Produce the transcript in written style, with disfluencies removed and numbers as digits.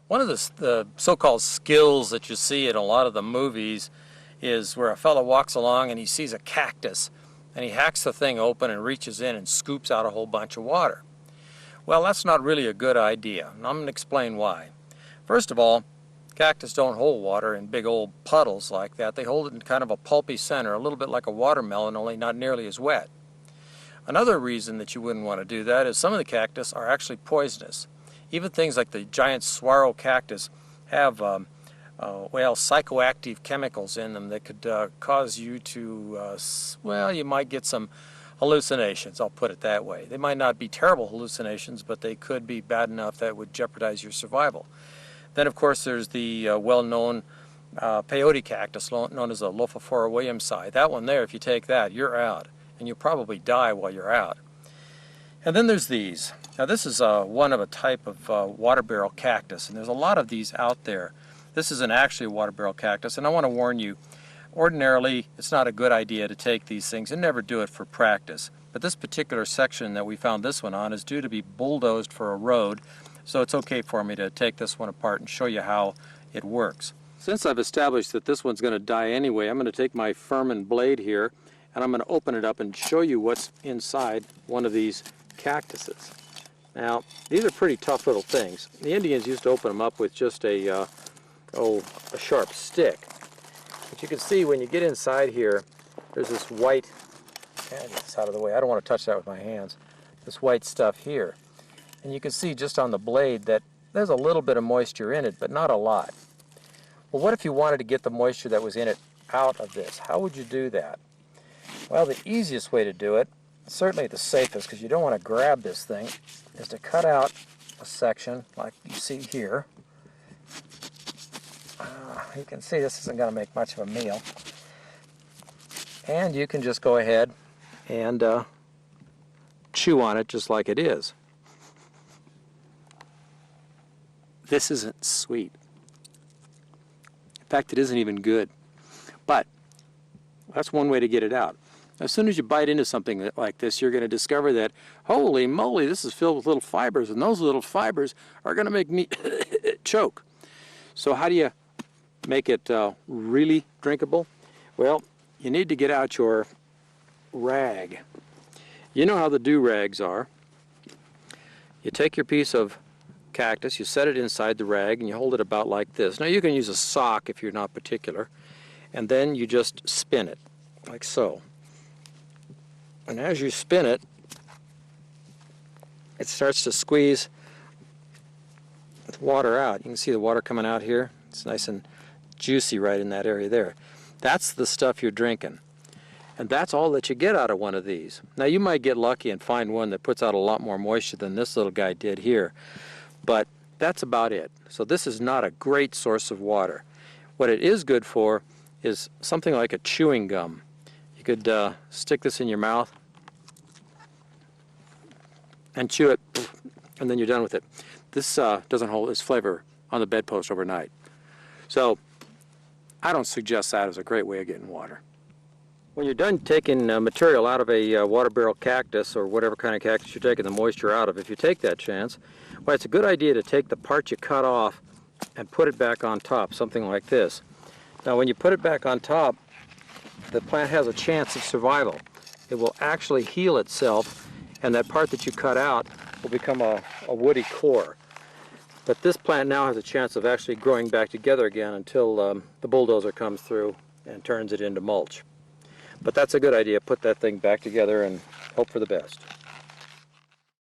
One of the so-called skills that you see in a lot of the movies is where a fellow walks along and he sees a cactus and he hacks the thing open and reaches in and scoops out a whole bunch of water. Well, that's not really a good idea, and I'm going to explain why. First of all, cactus don't hold water in big old puddles like that. They hold it in kind of a pulpy center, a little bit like a watermelon, only not nearly as wet. Another reason that you wouldn't want to do that is some of the cactus are actually poisonous. Even things like the giant saguaro cactus have psychoactive chemicals in them that could cause you to, you might get some hallucinations, I'll put it that way. They might not be terrible hallucinations, but they could be bad enough that would jeopardize your survival. Then, of course, there's the well-known peyote cactus, known as the Lophophora williamsi. That one there, if you take that, you're out, and you'll probably die while you're out. And then there's these. Now, this is one of a type of water barrel cactus, and there's a lot of these out there. This isn't actually a water barrel cactus, and I want to warn you, ordinarily, it's not a good idea to take these things and never do it for practice. But this particular section that we found this one on is due to be bulldozed for a road, so it's okay for me to take this one apart and show you how it works. Since I've established that this one's going to die anyway, I'm going to take my Furman blade here and I'm going to open it up and show you what's inside one of these cactuses. Now, these are pretty tough little things. The Indians used to open them up with just a sharp stick. But you can see when you get inside here, there's this white, get this out of the way, I don't want to touch that with my hands, this white stuff here. And you can see just on the blade that there's a little bit of moisture in it, but not a lot. Well, what if you wanted to get the moisture that was in it out of this? How would you do that? Well, the easiest way to do it, certainly the safest, because you don't want to grab this thing, is to cut out a section like you see here. You can see this isn't going to make much of a meal. And you can just go ahead and chew on it just like it is. This isn't sweet. In fact, it isn't even good. But that's one way to get it out. As soon as you bite into something like this, you're going to discover that, holy moly, this is filled with little fibers, and those little fibers are going to make me choke. So how do you make it really drinkable? Well, you need to get out your rag. You know how the do-rags are. You take your piece of cactus, you set it inside the rag, and you hold it about like this. Now, you can use a sock if you're not particular, and then you just spin it, like so. And as you spin it, it starts to squeeze the water out. You can see the water coming out here. It's nice and juicy right in that area there. That's the stuff you're drinking. And that's all that you get out of one of these. Now, you might get lucky and find one that puts out a lot more moisture than this little guy did here. But that's about it. So this is not a great source of water. What it is good for is something like a chewing gum. You could stick this in your mouth and chew it, and then you're done with it. This doesn't hold its flavor on the bedpost overnight. So I don't suggest that as a great way of getting water. When you're done taking material out of a water barrel cactus, or whatever kind of cactus you're taking the moisture out of, if you take that chance, well, it's a good idea to take the part you cut off and put it back on top, something like this. Now, when you put it back on top, the plant has a chance of survival. It will actually heal itself, and that part that you cut out will become a woody core. But this plant now has a chance of actually growing back together again until the bulldozer comes through and turns it into mulch. But that's a good idea. Put that thing back together and hope for the best.